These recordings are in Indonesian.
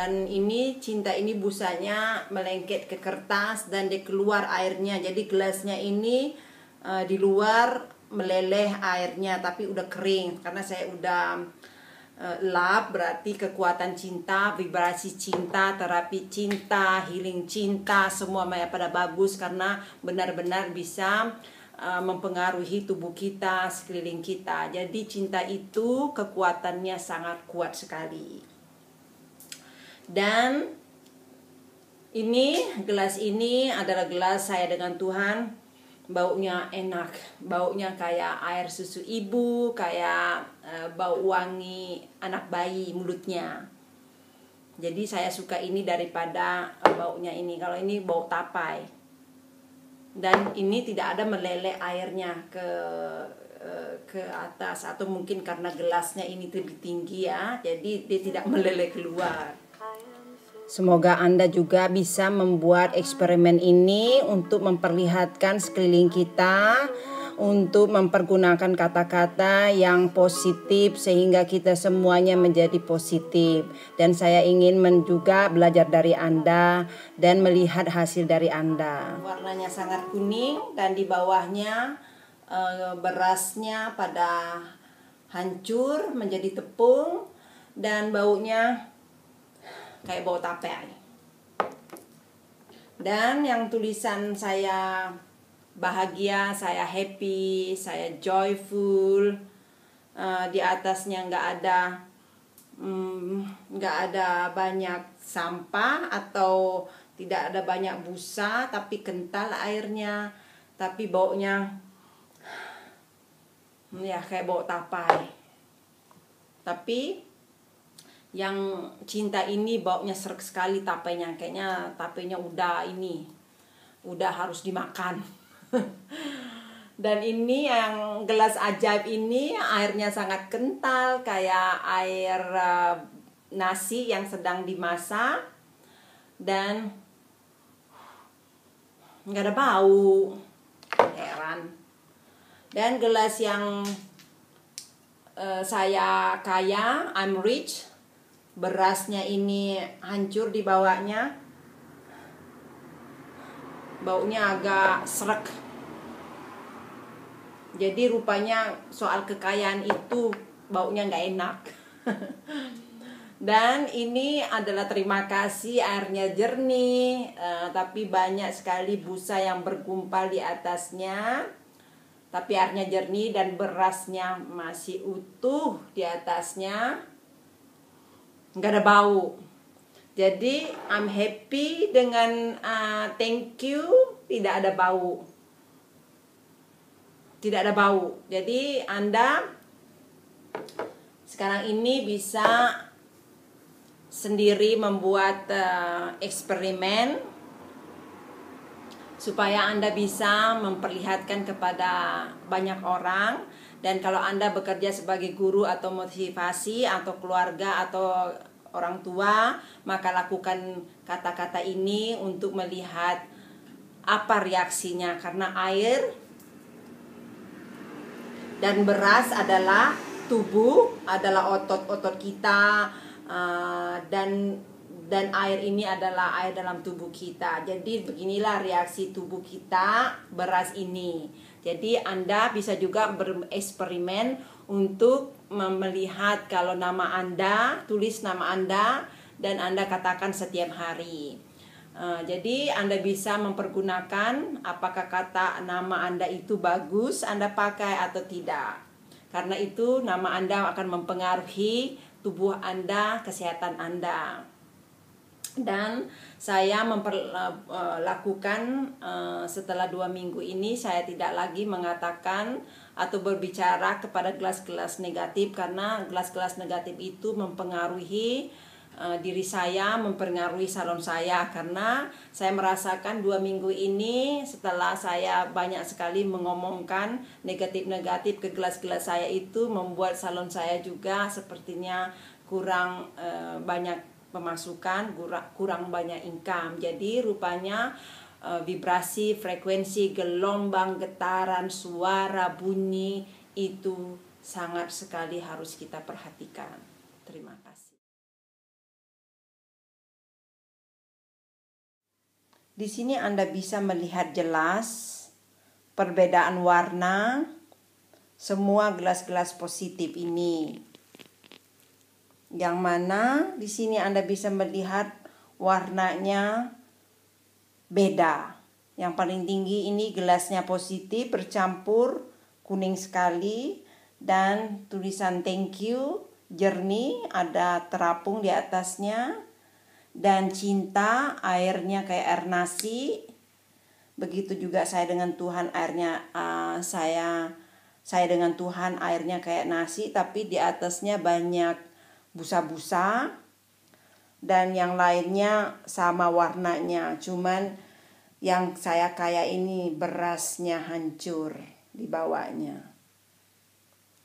Dan ini cinta ini busanya melengket ke kertas dan dia keluar airnya. Jadi gelasnya ini di luar meleleh airnya tapi udah kering karena saya udah lap, berarti kekuatan cinta, vibrasi cinta, terapi cinta, healing cinta, semua pada bagus karena benar-benar bisa mempengaruhi tubuh kita, sekeliling kita. Jadi cinta itu kekuatannya sangat kuat sekali. Dan ini gelas ini adalah gelas saya dengan Tuhan. Baunya enak, baunya kayak air susu ibu, kayak bau wangi anak bayi mulutnya. Jadi saya suka ini daripada baunya ini. Kalau ini bau tapai. Dan ini tidak ada meleleh airnya ke atas, atau mungkin karena gelasnya ini lebih tinggi ya, jadi dia tidak meleleh keluar. Semoga Anda juga bisa membuat eksperimen ini untuk memperlihatkan sekeliling kita, untuk mempergunakan kata-kata yang positif sehingga kita semuanya menjadi positif. Dan saya ingin juga belajar dari Anda dan melihat hasil dari Anda. Warnanya sangat kuning dan di bawahnya berasnya pada hancur menjadi tepung dan baunya kayak bau tape. Dan yang tulisan saya bahagia, saya happy, saya joyful, di atasnya nggak ada banyak sampah atau tidak ada banyak busa, tapi kental airnya, tapi baunya ya kayak bau tapai. Tapi yang cinta ini baunya serak sekali tapenya, kayaknya tapenya udah harus dimakan. Dan ini yang gelas ajaib ini airnya sangat kental kayak air nasi yang sedang dimasak dan nggak ada bau, heran. Dan gelas yang saya kaya, I'm rich, berasnya ini hancur di bawahnya, baunya agak serak. Jadi rupanya soal kekayaan itu baunya nggak enak. Dan ini adalah terima kasih, airnya jernih, tapi banyak sekali busa yang bergumpal di atasnya. Tapi airnya jernih dan berasnya masih utuh di atasnya. Nggak ada bau. Jadi I'm happy dengan thank you, tidak ada bau. Tidak ada bau. Jadi Anda sekarang ini bisa sendiri membuat eksperimen supaya Anda bisa memperlihatkan kepada banyak orang. Dan kalau Anda bekerja sebagai guru atau motivasi atau keluarga atau orang tua, maka lakukan kata-kata ini untuk melihat apa reaksinya. Karena air dan beras adalah tubuh, adalah otot-otot kita, dan air ini adalah air dalam tubuh kita. Jadi beginilah reaksi tubuh kita beras ini. Jadi Anda bisa juga bereksperimen untuk melihat kalau nama Anda, tulis nama Anda dan Anda katakan setiap hari. Jadi Anda bisa mempergunakan apakah kata nama Anda itu bagus Anda pakai atau tidak. Karena itu nama Anda akan mempengaruhi tubuh Anda, kesehatan Anda. Dan saya lakukan setelah 2 minggu ini, saya tidak lagi mengatakan atau berbicara kepada gelas-gelas negatif, karena gelas-gelas negatif itu mempengaruhi diri saya, mempengaruhi salon saya. Karena saya merasakan 2 minggu ini setelah saya banyak sekali mengomongkan negatif-negatif ke gelas-gelas saya, itu membuat salon saya juga sepertinya kurang banyak pemasukan, kurang banyak income. Jadi rupanya vibrasi, frekuensi, gelombang, getaran, suara, bunyi itu sangat sekali harus kita perhatikan. Terima kasih. Di sini Anda bisa melihat jelas perbedaan warna semua gelas-gelas positif ini. Yang mana di sini Anda bisa melihat warnanya beda. Yang paling tinggi ini gelasnya positif bercampur kuning sekali dan tulisan thank you jernih, ada terapung di atasnya, dan cinta airnya kayak air nasi. Begitu juga saya dengan Tuhan, airnya saya dengan Tuhan airnya kayak nasi, tapi di atasnya banyak busa-busa. Dan yang lainnya sama warnanya, cuman yang saya kayak ini berasnya hancur di bawahnya.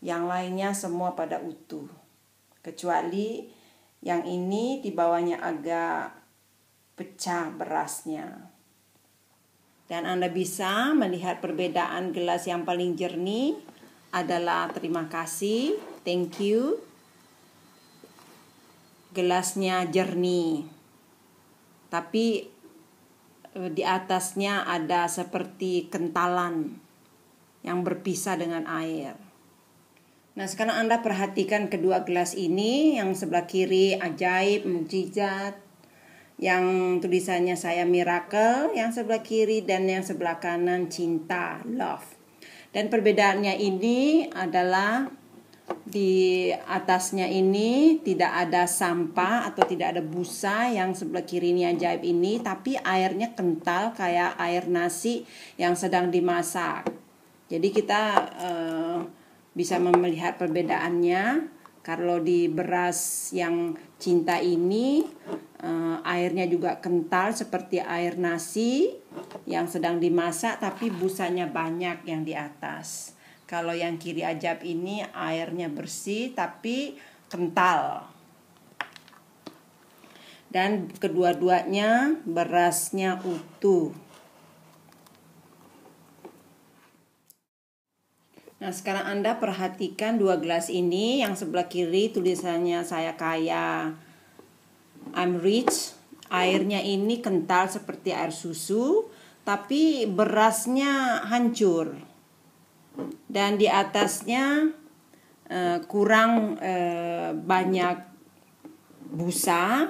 Yang lainnya semua pada utuh, kecuali yang ini di bawahnya agak pecah berasnya. Dan Anda bisa melihat perbedaan gelas yang paling jernih adalah terima kasih, thank you. Gelasnya jernih, tapi di atasnya ada seperti kentalan yang berpisah dengan air. Nah, sekarang Anda perhatikan kedua gelas ini, yang sebelah kiri ajaib, mukjizat, yang tulisannya saya miracle, yang sebelah kiri, dan yang sebelah kanan cinta, love. Dan perbedaannya ini adalah di atasnya ini tidak ada sampah atau tidak ada busa, yang sebelah kiri ini ajaib ini, tapi airnya kental kayak air nasi yang sedang dimasak. Jadi kita bisa melihat perbedaannya. Kalau di beras yang cinta ini airnya juga kental seperti air nasi yang sedang dimasak, tapi busanya banyak yang di atas. Kalau yang kiri ajaib ini airnya bersih tapi kental. Dan kedua-duanya berasnya utuh. Nah, sekarang Anda perhatikan dua gelas ini. Yang sebelah kiri tulisannya saya kaya, I'm rich. Airnya ini kental seperti air susu, tapi berasnya hancur. Dan di atasnya kurang banyak busa,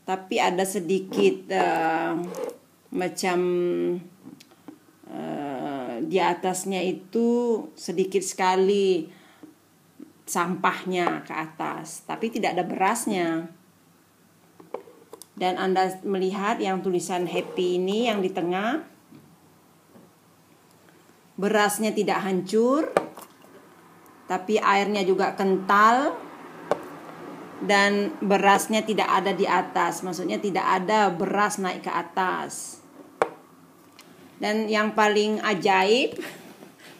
tapi ada sedikit macam di atasnya itu sedikit sekali sampahnya ke atas, tapi tidak ada berasnya. Dan Anda melihat yang tulisan happy ini yang di tengah, berasnya tidak hancur, tapi airnya juga kental, dan berasnya tidak ada di atas. Maksudnya tidak ada beras naik ke atas. Dan yang paling ajaib,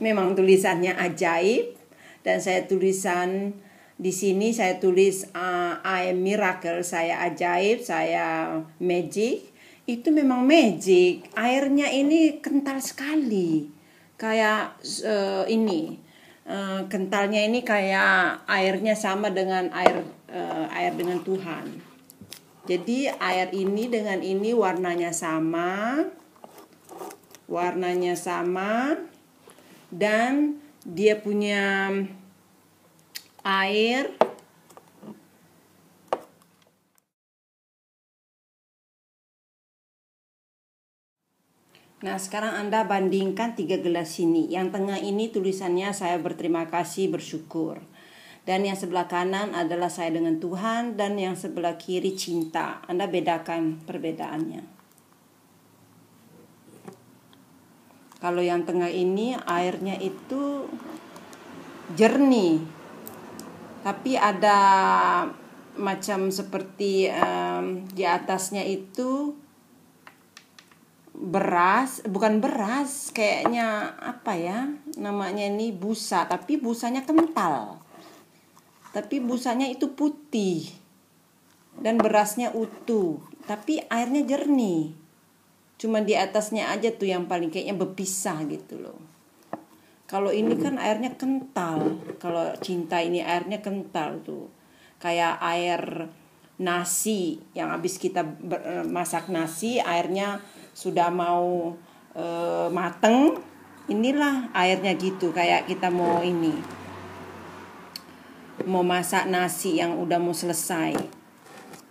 memang tulisannya ajaib, dan saya tulisan di sini saya tulis I am miracle, saya ajaib, saya magic. Itu memang magic. Airnya ini kental sekali, kayak kentalnya ini kayak airnya sama dengan air dengan Tuhan. Jadi air ini dengan ini warnanya sama, dan dia punya air Nah, sekarang Anda bandingkan 3 gelas ini. Yang tengah ini tulisannya saya berterima kasih, bersyukur. Dan yang sebelah kanan adalah saya dengan Tuhan, dan yang sebelah kiri cinta. Anda bedakan perbedaannya. Kalau yang tengah ini airnya itu jernih, tapi ada macam seperti di atasnya itu bukan beras, kayaknya apa ya namanya ini, busa, tapi busanya kental, tapi busanya itu putih, dan berasnya utuh, tapi airnya jernih. Cuma di atasnya aja tuh yang paling kayaknya berpisah gitu loh. Kalau ini kan airnya kental, kalau cinta ini airnya kental tuh, kayak air nasi yang habis kita masak nasi, airnya sudah mau mateng. Inilah airnya gitu, kayak kita mau masak nasi yang udah mau selesai,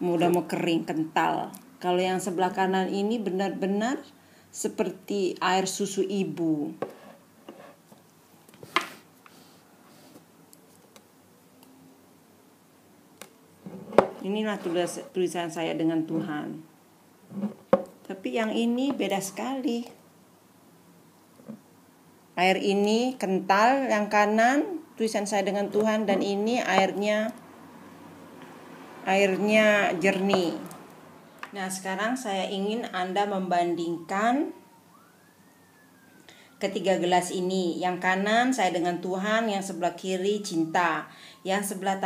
udah mau kering, kental. Kalau yang sebelah kanan ini benar-benar seperti air susu ibu. Inilah tulisan saya dengan Tuhan. Tapi yang ini beda sekali. Air ini kental, yang kanan tulisan saya dengan Tuhan, dan ini airnya jernih. Nah, sekarang saya ingin Anda membandingkan ketiga gelas ini. Yang kanan saya dengan Tuhan, yang sebelah kiri cinta. Yang sebelah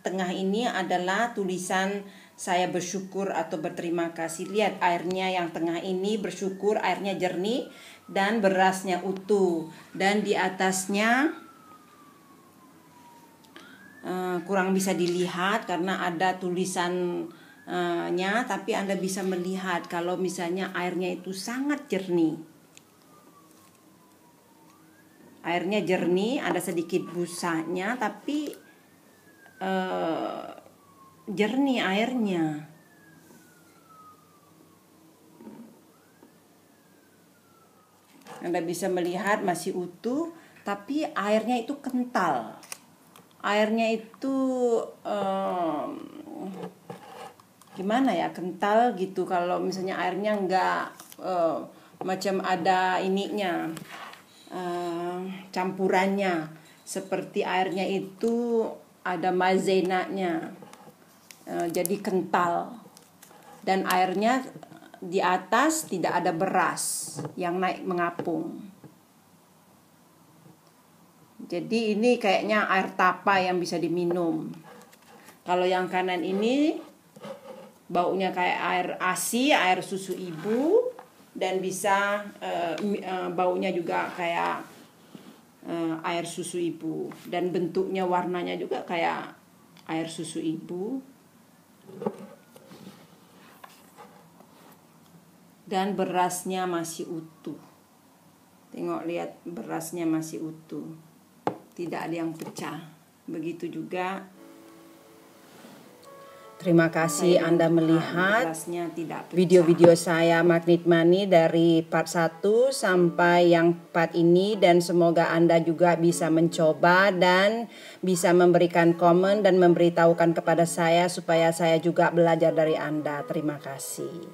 tengah ini adalah tulisan saya bersyukur atau berterima kasih. Lihat airnya yang tengah ini bersyukur, airnya jernih dan berasnya utuh. Dan di atasnya kurang bisa dilihat karena ada tulisannya, tapi Anda bisa melihat kalau misalnya airnya itu sangat jernih. Airnya jernih, ada sedikit busanya, tapi jernih airnya. Anda bisa melihat masih utuh, tapi airnya itu kental. Airnya itu gimana ya, kental gitu. Kalau misalnya airnya enggak macam ada ininya, campurannya, seperti airnya itu ada maizenanya, jadi kental. Dan airnya di atas tidak ada beras yang naik mengapung. Jadi ini kayaknya air tapa yang bisa diminum. Kalau yang kanan ini baunya kayak air ASI, air susu ibu. Dan bisa baunya juga kayak air susu ibu. Dan bentuknya, warnanya juga kayak air susu ibu. Dan berasnya masih utuh. Tengok, lihat, berasnya masih utuh. Tidak ada yang pecah. Begitu juga. Terima kasih Anda melihat video-video saya Magnet Money dari part 1 sampai yang part ini, dan semoga Anda juga bisa mencoba dan bisa memberikan komen dan memberitahukan kepada saya supaya saya juga belajar dari Anda. Terima kasih.